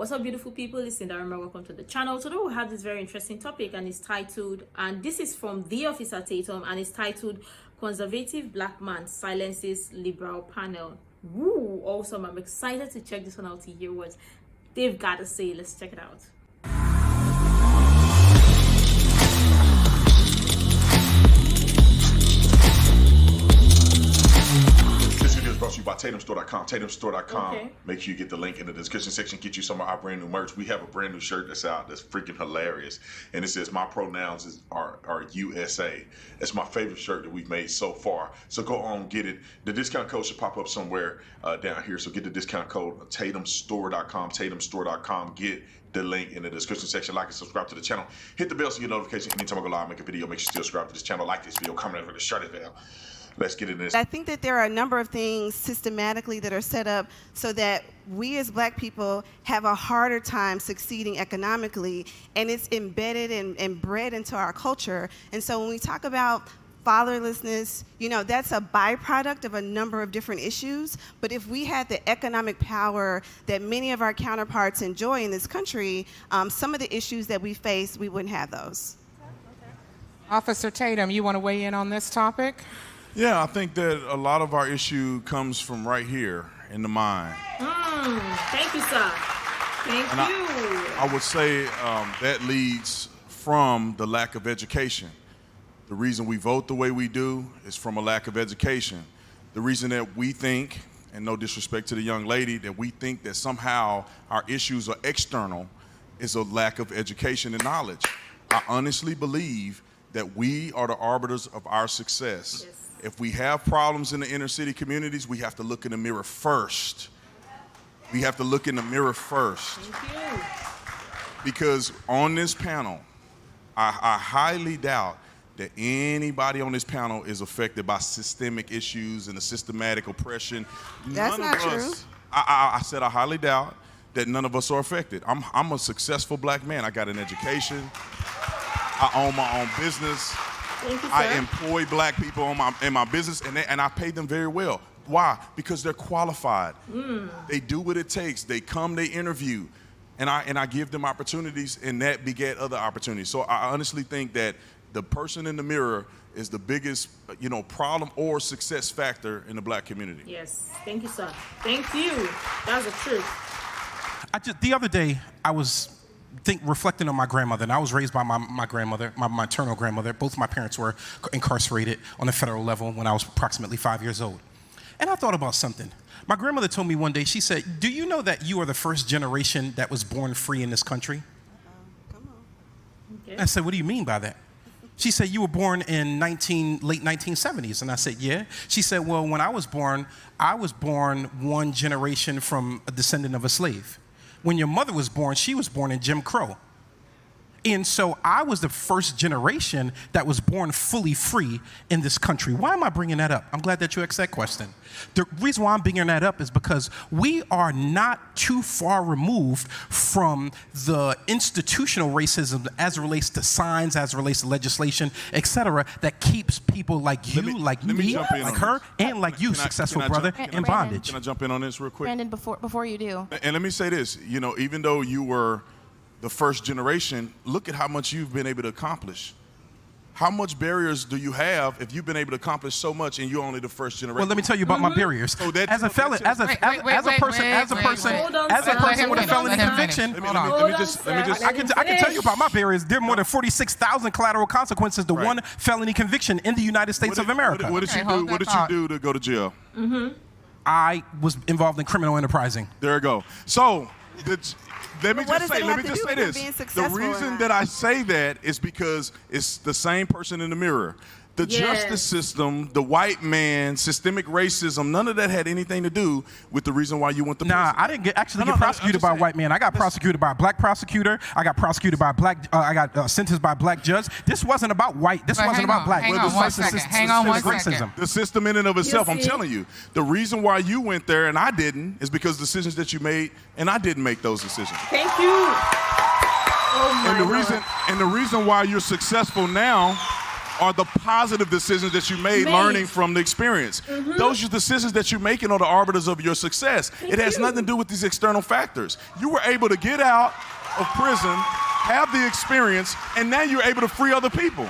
What's up, beautiful people? It's Sindafam. Welcome to the channel. Today we have this very interesting topic, and it's titled, and this is from the Officer Tatum, and it's titled Conservative Black Man Silences Liberal Panel. Woo! Awesome. I'm excited to check this one out to hear what they've got to say. Let's check it out. Brought to you by TatumStore.com. TatumStore.com. Okay. Make sure you get the link in the description section. Get you some of our brand new merch. We have a brand new shirt that's out that's freaking hilarious. And it says, my pronouns are USA. It's my favorite shirt that we've made so far. So go on, get it. The discount code should pop up somewhere down here. So get the discount code, TatumStore.com. TatumStore.com. Get the link in the description section. Like and subscribe to the channel. Hit the bell so you get notifications anytime I go live, make a video. Make sure you still subscribe to this channel. Like this video. Comment over the shirt video. Let's get into this. I think that there are a number of things systematically that are set up so that we as Black people have a harder time succeeding economically, and it's embedded and bred into our culture. And so when we talk about fatherlessness, you know, that's a byproduct of a number of different issues. But if we had the economic power that many of our counterparts enjoy in this country, some of the issues that we face, we wouldn't have those. Officer Tatum, you want to weigh in on this topic? Yeah, I think that a lot of our issue comes from right here in the mind. Thank you, sir. Thank you. I would say that leads from the lack of education. The reason we vote the way we do is from a lack of education. The reason that we think, and no disrespect to the young lady, that we think that somehow our issues are external is a lack of education and knowledge. I honestly believe that we are the arbiters of our success. Yes. If we have problems in the inner city communities, we have to look in the mirror first. We have to look in the mirror first. Thank you. Because on this panel, I highly doubt that anybody on this panel is affected by systemic issues and the systematic oppression. That's not true. I said I highly doubt that none of us are affected. I'm a successful Black man. I got an education. I own my own business. Thank you, sir. I employ Black people in my business, and I pay them very well. Why? Because they're qualified. They do what it takes. They come, they interview, and I give them opportunities, and that beget other opportunities. So I honestly think that the person in the mirror is the biggest, problem or success factor in the Black community. Yes. Thank you, sir. Thank you. That's the truth. The other day, I was reflecting on my grandmother, and I was raised by my grandmother, my maternal grandmother. Both my parents were incarcerated on the federal level when I was approximately 5 years old. And I thought about something. My grandmother told me one day, she said, do you know that you are the first generation that was born free in this country? Come on. Okay. I said, what do you mean by that? She said, you were born in late 1970s. And I said, yeah. She said, well, when I was born one generation from a descendant of a slave. When your mother was born, she was born in Jim Crow. And so I was the first generation that was born fully free in this country. Why am I bringing that up? I'm glad that you asked that question. The reason why I'm bringing that up is because we are not too far removed from the institutional racism as it relates to signs, as it relates to legislation, et cetera, that keeps people like you, like me, like her, and like you, successful brother, in bondage. Can I jump in on this real quick? Brandon, before you do. And let me say this, even though you were the first generation, look at how much you've been able to accomplish. How much barriers do you have if you've been able to accomplish so much and you're only the first generation? Well, let me tell you about my barriers. So that, as a felon, as a person with a felony conviction, I can tell you about my barriers. There are more than 46,000 collateral consequences to one felony conviction in the United States of America. What did you do to go to jail? I was involved in criminal enterprising. There you go. So, let me just say this. The reason that I say that is because it's the same person in the mirror. The justice system, the white man, systemic racism, none of that had anything to do with the reason why you went to prison. Nah, I didn't get prosecuted by a white man. I got prosecuted by a Black prosecutor. I got prosecuted by a Black, I got sentenced by a Black judge. This wasn't about white. This wasn't about Black. Hang on one second. The system in and of itself, I'm telling you, the reason why you went there and I didn't is because decisions that you made and I didn't make those decisions. Thank you. Oh my and the reason why you're successful now are the positive decisions that you made learning from the experience. Those are decisions that you're making are the arbiters of your success. It has nothing to do with these external factors. You were able to get out of prison, have the experience, and now you're able to free other people.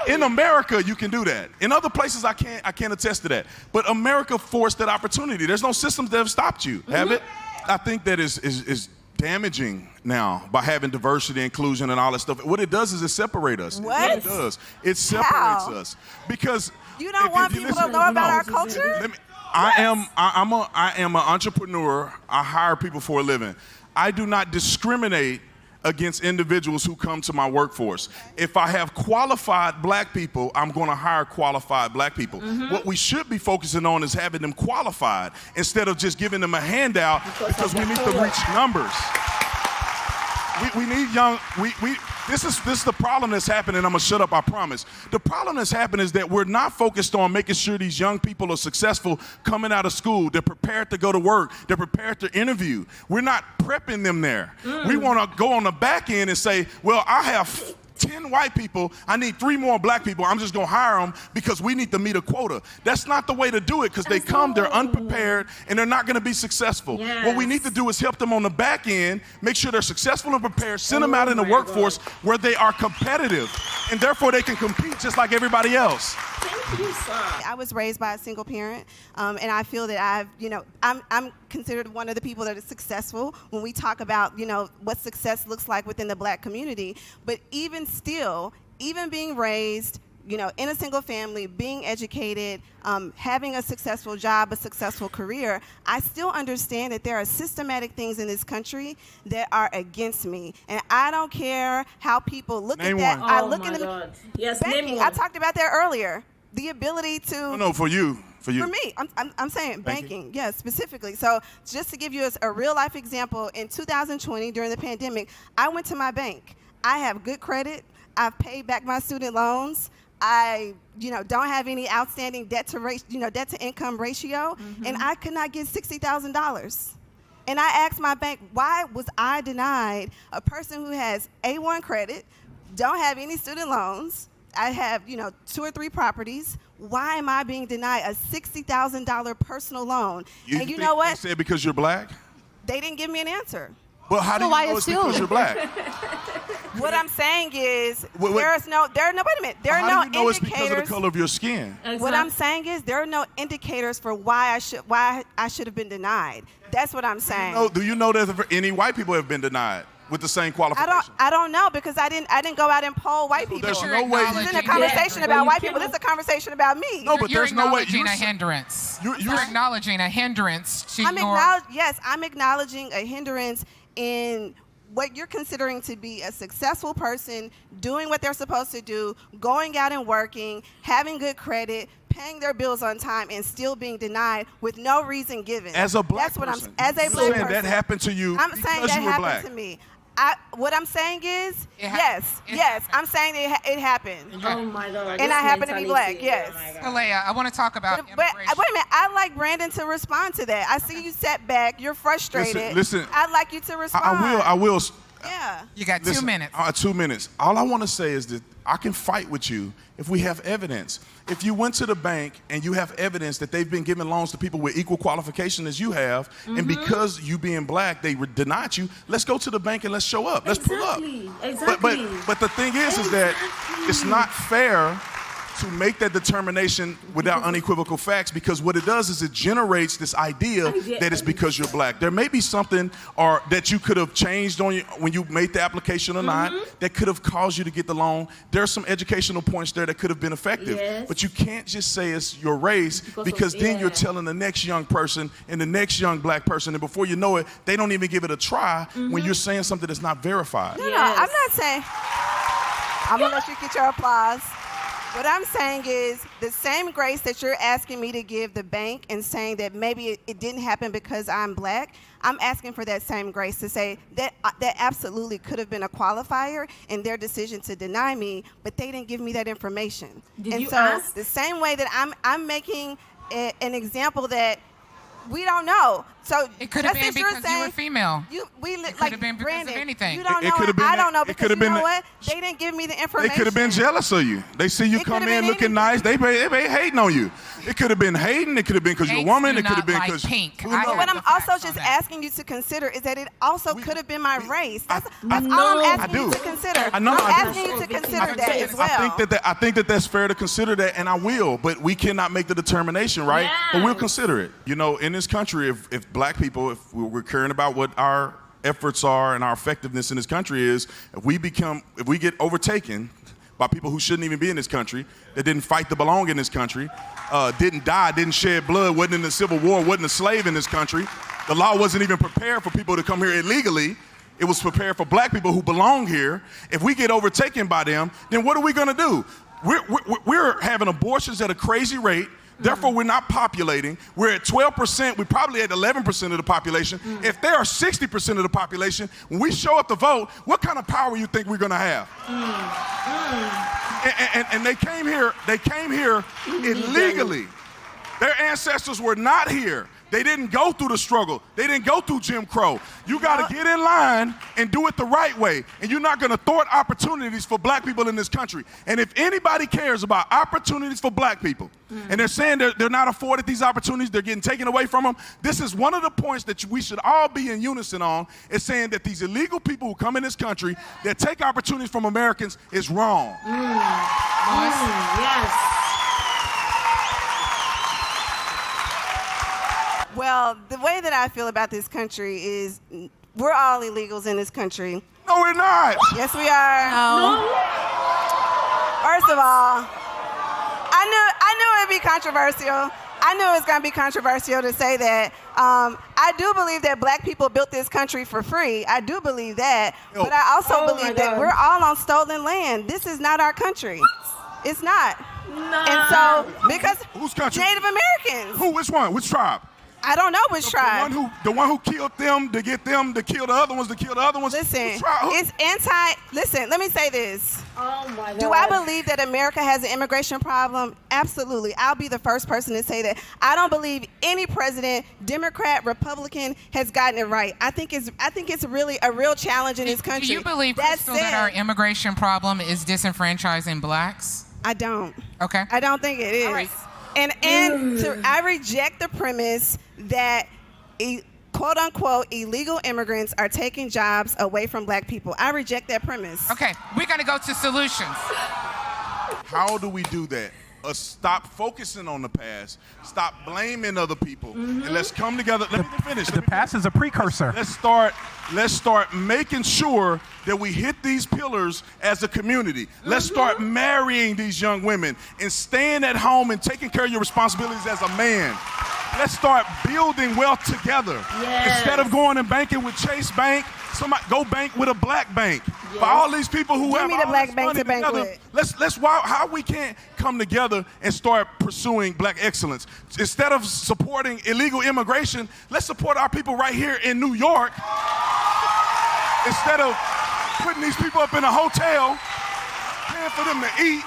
In America, you can do that. In other places, I can't attest to that. But America forced that opportunity. There's no systems that have stopped you, have it? I think that is damaging now by having diversity, inclusion, and all that stuff. What it does is it separates us. What? It does. It separates us because You don't want people to know about our culture? I am an entrepreneur. I hire people for a living. I do not discriminate against individuals who come to my workforce. If I have qualified black people, I'm going to hire qualified black people. What we should be focusing on is having them qualified instead of just giving them a handout because we need to reach numbers. We need young, this is the problem that's happening. I'm gonna shut up, I promise. The problem that's happening is that we're not focused on making sure these young people are successful coming out of school. They're prepared to go to work. They're prepared to interview. We're not prepping them there. We wanna go on the back end and say, well, I have 10 white people, I need 3 more black people, I'm just gonna hire them because we need to meet a quota. That's not the way to do it because they come, they're unprepared, and they're not gonna be successful. What we need to do is help them on the back end, make sure they're successful and prepared, send them out in the workforce where they are competitive, and therefore they can compete just like everybody else. Thank you, sir. I was raised by a single parent, and I feel that I'm considered one of the people that is successful when we talk about, what success looks like within the black community. But even still, even being raised, in a single family, being educated, having a successful job, a successful career, I still understand that there are systematic things in this country that are against me. And I don't care how people look Name at that. one. I Oh look my at them. God. Yes, Banking, name one. I talked about that earlier. The ability to No, for you. for me, I'm saying banking, yes, specifically. So just to give you a real life example, in 2020 during the pandemic, I went to my bank. I have good credit. I've paid back my student loans. I, don't have any outstanding debt to income ratio, and I could not get $60,000. And I asked my bank, why was I denied a person who has A1 credit, don't have any student loans, I have, 2 or 3 properties. Why am I being denied a $60,000 personal loan? And you know what? They said because you're black? They didn't give me an answer. Well, how do you I know it's assume. because you're black? What I'm saying is, Wait, wait a minute. There are How no do you know it's because of the indicators. color of your skin? What I'm saying is, there are no indicators for why I should have been denied. That's what I'm saying. Do you know that any white people have been denied with the same qualifications? I don't know because I didn't go out and poll white people. There's This no way. isn't a conversation about white people. This is a conversation about me. No, but You're there's no way. acknowledging a hindrance. You're You're acknowledging a hindrance to I'm your... I'm acknowledging a hindrance in what you're considering to be a successful person doing what they're supposed to do, going out and working, having good credit, paying their bills on time, and still being denied with no reason given. As a black That's what person. as a You're black saying person. that happened to you I'm saying because that you were happened black. to me. What I'm saying is, It yes, I'm saying it happened. Oh my God. And I happen to be black, yes. Oh my God. Kalea, I want to talk about But immigration. wait a minute, I'd like Brandon to respond to that. I see you sat back, you're frustrated. Listen. I'd like you to respond. I will. Yeah. You got 2 minutes. 2 minutes. All I want to say is that I can fight with you if we have evidence. If you went to the bank and you have evidence that they've been giving loans to people with equal qualification as you have, and because you being black, they denied you, let's go to the bank and let's show up. Let's pull up. Exactly. But the thing is that it's not fair to make that determination without unequivocal facts, because what it does is it generates this idea that it's because you're black. There may be something that you could have changed when you made the application or not that could have caused you to get the loan. There are some educational points there that could have been effective, but you can't just say it's your race because then you're telling the next young person and the next young black person, and before you know it, they don't even give it a try when you're saying something that's not verified. No, I'm not saying. I'm gonna let you get your applause. What I'm saying is the same grace that you're asking me to give the bank and saying that maybe it didn't happen because I'm black, I'm asking for that same grace to say that that absolutely could have been a qualifier in their decision to deny me, but they didn't give me that information. Did and you so ask? the same way that I'm making an example that We don't know. So It could have just been as you're because you were saying, female. We It could like have been because Brandon, of anything. You don't It know. could have been I that- don't know it because could have you been know that- what? They didn't give me the They information. could have been jealous of you. They see you It come could have in been looking anything. nice. They hating on you. It could have been hating. It could have been because you're a Hates woman. do It could have not been like because pink. who I knows? have What the I'm facts also on just that. asking you to consider is that it also could have been my race. That's I all I'm asking do. you to consider. I know I'm I do. asking you to consider that as well. I think that that's fair to consider that, and I will. But we cannot make the determination, right? But we'll Yes. consider it. You know, in this country, if black people, if we're caring about what our efforts are and our effectiveness in this country is, if we get overtaken by people who shouldn't even be in this country, that didn't fight to belong in this country, didn't die, didn't shed blood, wasn't in the Civil War, wasn't a slave in this country. The law wasn't even prepared for people to come here illegally. It was prepared for black people who belong here. If we get overtaken by them, then what are we going to do? We're having abortions at a crazy rate. Therefore, we're not populating. We're at 12%. We're probably at 11% of the population. If there are 60% of the population, when we show up to vote, what kind of power you think we're going to have? And they came here illegally. Their ancestors were not here. They didn't go through the struggle. They didn't go through Jim Crow. You got to get in line and do it the right way. And you're not going to thwart opportunities for black people in this country. And if anybody cares about opportunities for black people, and they're saying they're not afforded these opportunities, they're getting taken away from them, this is one of the points that we should all be in unison on, is saying that these illegal people who come in this country that take opportunities from Americans is wrong. Yes. Well, the way that I feel about this country is we're all illegals in this country. No, we're not. Yes, we are. First of all, I knew it'd be controversial. I knew it was going to be controversial to say that. I do believe that black people built this country for free. I do believe that. But I also believe that we're all on stolen land. This is not our country. It's not. Nah. And so, because Whose country? Native Americans. Who? Which one? Which tribe? I don't know which tribe. The one who killed them to get them to kill the other ones to kill the other ones. Listen, Which tribe? Who- listen, let me say this. Oh my God. Do I believe that America has an immigration problem? Absolutely. I'll be the first person to say that. I don't believe any president, Democrat, Republican, has gotten it right. I think it's really a real challenge in this country. Do you believe, That Crystal, that said, our immigration problem is disenfranchising blacks? I don't. Okay. I don't think it is. All right. I reject the premise that quote unquote illegal immigrants are taking jobs away from black people. I reject that premise. Okay, we're going to go to solutions. How do we do that? Stop focusing on the past. Stop blaming other people, and let's come together. Let me finish. The past is a precursor. Let's start making sure that we hit these pillars as a community. Let's start marrying these young women and staying at home and taking care of your responsibilities as a man. Let's start building wealth together. Yes. Instead of going and banking with Chase Bank, somebody go bank with a black bank. For all these people who Give have me the all black this bank money to bank together, with. how we can't come together and start pursuing black excellence. Instead of supporting illegal immigration, let's support our people right here in New York. Instead of putting these people up in a hotel, paying for them to eat,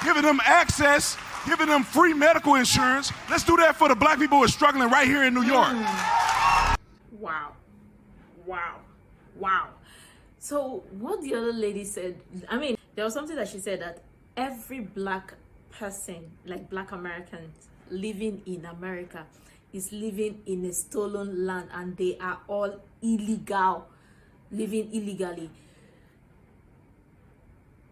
giving them access, giving them free medical insurance. Let's do that for the black people who are struggling right here in New York. Wow. So what the other lady said, I mean, there was something that she said that every black person, like black Americans living in America, is living in a stolen land, and they are all illegal, living illegally.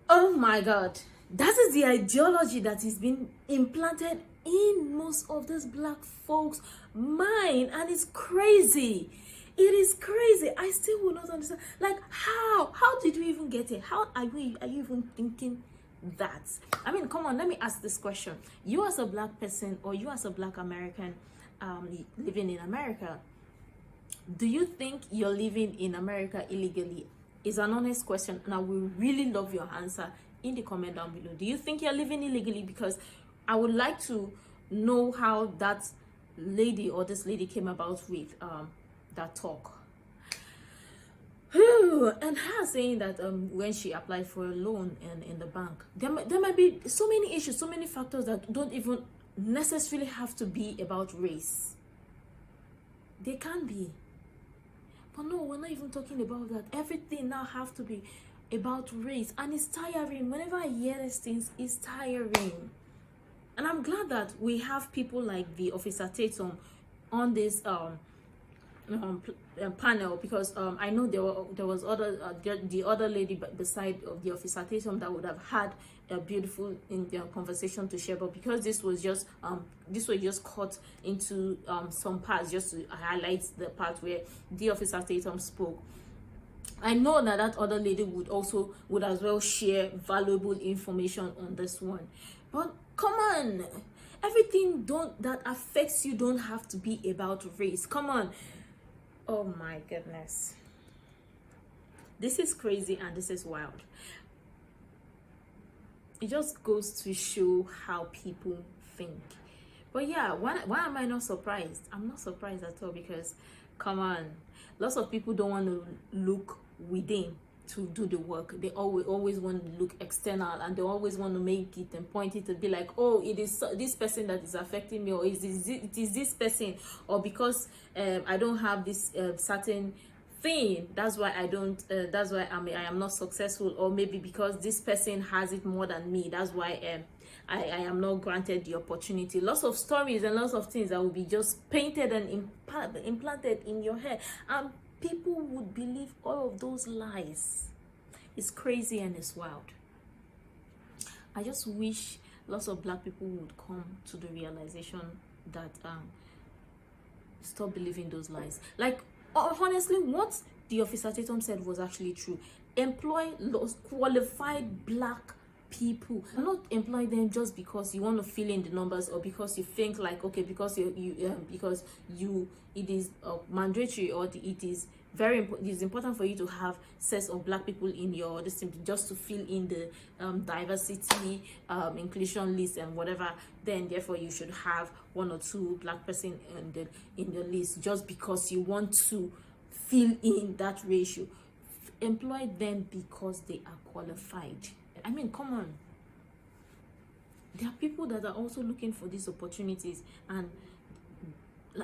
Oh my God. That is the ideology that is being implanted in most of these black folks' mind, and it's crazy. It is crazy. I still will not understand. Like, how did you even get it? How are you even thinking that? I mean, come on, let me ask this question. You as a black person, or you as a black American living in America, do you think you're living in America illegally? Is an honest question, and I will really love your answer in the comment down below. Do you think you're living illegally? Because I would like to know how that lady or this lady came about with that talk. And her saying that when she applied for a loan in the bank, there might be so many issues, so many factors that don't even necessarily have to be about race. They can be. But no, we're not even talking about that. Everything now have to be about race, and it's tiring. Whenever I hear these things, it's tiring. And I'm glad that we have people like the Officer Tatum on this panel, because I know there was the other lady beside of the Officer Tatum that would have had a beautiful conversation to share, but because this was just cut into some parts just to highlight the part where the Officer Tatum spoke. I know that other lady would as well share valuable information on this one. But come on, everything that affects you don't have to be about race. Come on. Oh my goodness, this is crazy and this is wild. It just goes to show how people think. But yeah, why am I not surprised? I'm not surprised at all, because come on, lots of people don't want to look within to do the work. They always want to look external, and they always want to make it and point it to be like, oh, it is this person that is affecting me, or it is this person, or because I don't have this certain thing, that's why I don't that's why I am not successful, or maybe because this person has it more than me, that's why I am not granted the opportunity. Lots of stories and lots of things that will be just painted and implanted in your head, and people would believe all of those lies. It's crazy and it's wild. I just wish lots of black people would come to the realization that stop believing those lies. Like, honestly, what the Officer Tatum said was actually true. Employ qualified black people, and not employ them just because you want to fill in the numbers, or because you think like, okay, because it is mandatory, or it is important for you to have sets of black people in your just to fill in the diversity inclusion list and whatever. Then therefore you should have one or two black person in the list just because you want to fill in that ratio. Employ them because they are qualified. I mean, come on. There are people that are also looking for these opportunities, and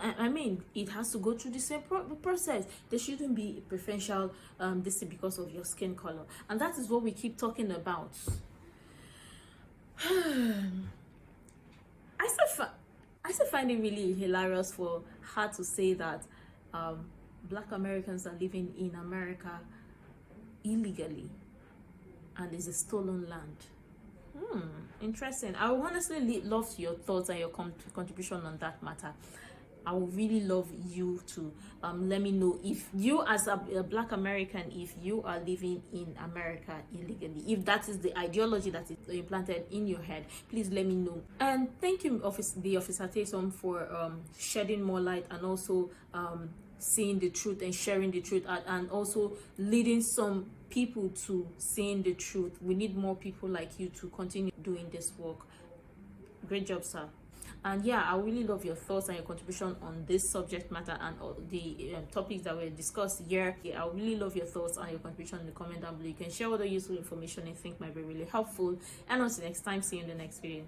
I mean, it has to go through the same process. There shouldn't be preferential this because of your skin color, and that is what we keep talking about. I still find it really hilarious for her to say that black Americans are living in America illegally, and it's a stolen land. Interesting. I would honestly love your thoughts and your contribution on that matter. I would really love you to let me know, if you as a black American, if you are living in America illegally, if that is the ideology that is implanted in your head, please let me know. And thank you, the Officer Tatum, for shedding more light, and also seeing the truth and sharing the truth, and also leading some people to seeing the truth. We need more people like you to continue doing this work. Great job, sir. And yeah, I really love your thoughts and your contribution on this subject matter and the topics that were discussed here. I really love your thoughts and your contribution in the comment down below. You can share other useful information you think might be really helpful. And until next time, see you in the next video.